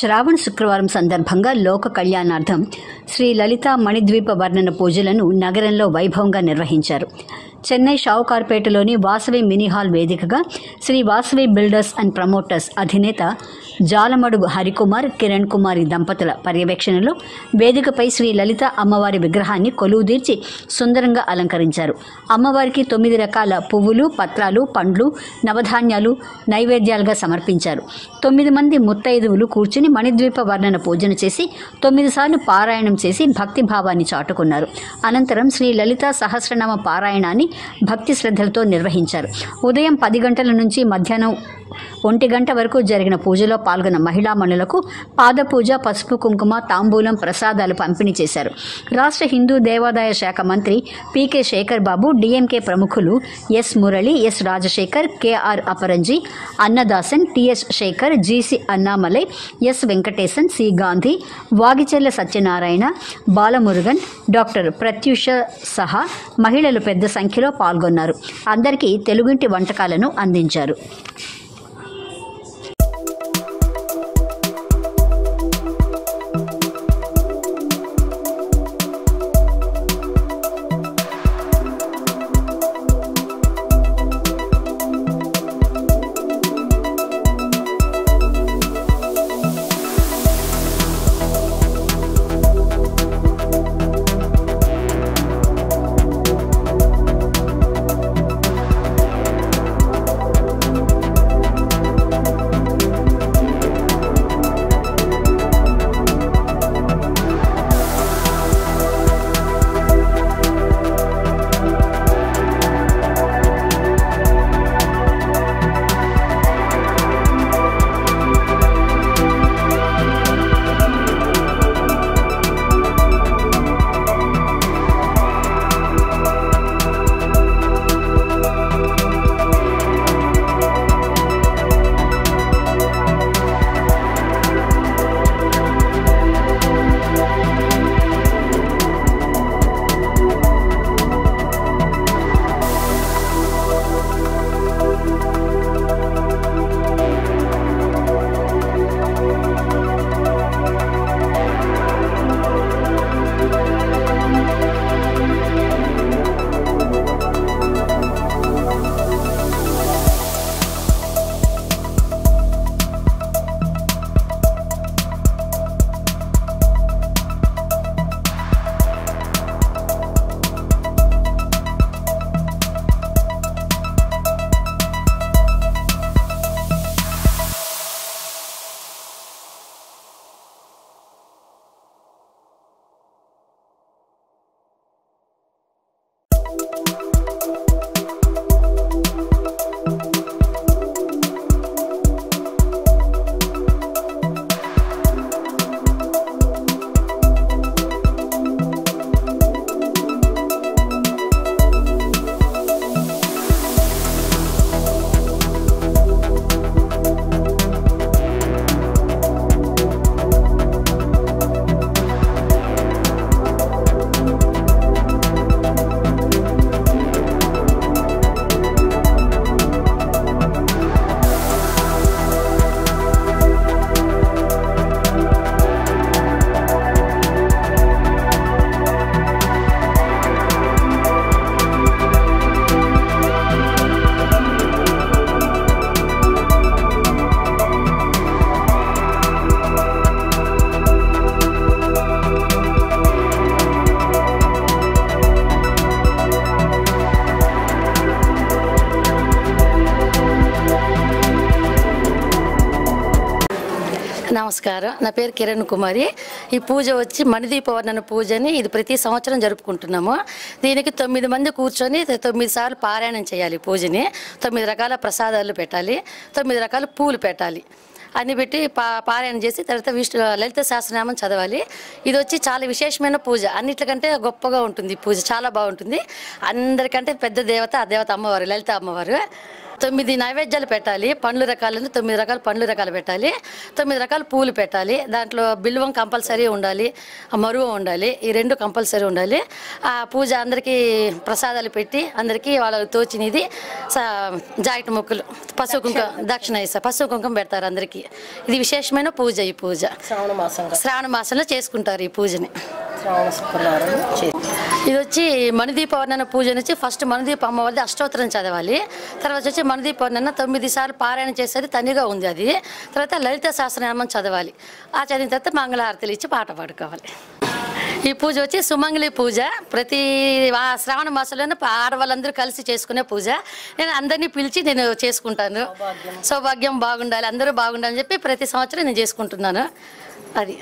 శ్రావణ శుక్రవారం సందర్భంగా లోక కళ్యాణార్థం శ్రీ లలిత మణిద్వీప వర్ణన పూజలను నగరంలో వైభవంగా నిర్వహించారు. చెన్నై షావుకార్పేటలోని వాసవి మినీ హాల్ వేదికగా Shri Vasavi builders and promoters అధినేత జాలమడుగు హరికుమార్, కిరణ్ కుమారి దంపతుల పర్యవేక్షణలో వేదికపై శ్రీ లలిత అమ్మవారి విగ్రహాన్ని కొలువుదీర్చి సుందరంగా అలంకరించారు. అమ్మవారికి 9 రకాల పువ్వులు, పత్రాలు, పండ్లు, నవధాన్యాలు నైవేద్యాలుగా సమర్పించారు. 9 మంది ముత్తైదువులు కూర్చుని మణిద్వీప వర్ణన పూజన చేసి 9 సార్లు పారాయణం చేసి భక్తిభావాన్ని చాటుకున్నారు. అనంతరం శ్రీ లలిత సహస్రనామ పారాయణాన్ని భక్తి శ్రద్ధలతో నిర్వహించారు. ఉదయం 10 గంటల నుంచి మధ్యాహ్నం 1 గంట వరకు జరిగిన పూజలో పాల్గొన్న మహిళామణులకు పాదపూజ, పసుపు కుంకుమ, తాంబూలం, ప్రసాదాలు పంపిణీ చేశారు. రాష్ట్ర హిందూ దేవాదాయ శాఖ మంత్రి పీకే శేఖర్ బాబు, డీఎంకే ప్రముఖులు S Murali, S Rajasekhar, KR Aparanji, Annadasan, TS Sekhar, GC Annamalai, S Venkatesan, C Gandhi, Vagicherla Satyanarayana, Balamurugan, doctor Pratyusha సహా మహిళలు పెద్ద సంఖ్యలో పాల్గొన్నారు. అందరికీ తెలుగింటి వంటకాలను అందించారు. నమస్కారం. నా పేరు కిరణ్ కుమారి. ఈ పూజ వచ్చి మణిదీప వర్ణన పూజని ఇది ప్రతి సంవత్సరం జరుపుకుంటున్నాము. దీనికి 9 మంది కూర్చొని 9 సార్లు పారాయణం చేయాలి. పూజని 9 రకాల ప్రసాదాలు పెట్టాలి, 9 రకాల పూలు పెట్టాలి అన్ని పెట్టి పారాయణం చేసి తర్వాత లలిత సహస్రనామం చదవాలి. ఇది వచ్చి చాలా విశేషమైన పూజ, అన్నిటికంటే గొప్పగా ఉంటుంది. పూజ చాలా బాగుంటుంది. అందరికంటే పెద్ద దేవత ఆ దేవత అమ్మవారు, లలిత అమ్మవారు. 9 నైవేద్యాలు పెట్టాలి. పండ్లు రకాలు 9 రకాల పండ్లు రకాలు పెట్టాలి. 9 రకాల పూలు పెట్టాలి. దాంట్లో బిల్వం కంపల్సరీ ఉండాలి, మరువ ఉండాలి. ఈ 2 కంపల్సరీ ఉండాలి. ఆ పూజ అందరికీ ప్రసాదాలు పెట్టి అందరికీ వాళ్ళకి తోచినది జాకెట్ ముక్కలు పసుపు కుంకుమ దక్షిణ ఇస్తారు. పసుపు కుంకుమ పెడతారు అందరికీ. ఇది విశేషమైన పూజ. ఈ పూజ శ్రావణ మాసంలో చేసుకుంటారు ఈ పూజని. ఇది వచ్చి మణిదీప వర్ణన పూజ నుంచి ఫస్ట్ మణిదీప అమ్మవారిది అష్టోత్తరం చదవాలి. తర్వాత వచ్చి మణిదీప వర్ణన 9 సార్లు పారాయణ చేసేది తనిగా ఉంది అది. తర్వాత లలిత సహస్రనామం చదవాలి. ఆ చదివిన తర్వాత మంగళహారతులు ఇచ్చి పాట పాడుకోవాలి. ఈ పూజ వచ్చి సుమంగళి పూజ. ప్రతి శ్రావణ మాసంలోనే ఆడవాళ్ళందరూ కలిసి చేసుకునే పూజ. నేను అందరినీ పిలిచి నేను చేసుకుంటాను. సౌభాగ్యం బాగుండాలి, అందరూ బాగుండాలని చెప్పి ప్రతి సంవత్సరం నేను చేసుకుంటున్నాను. అది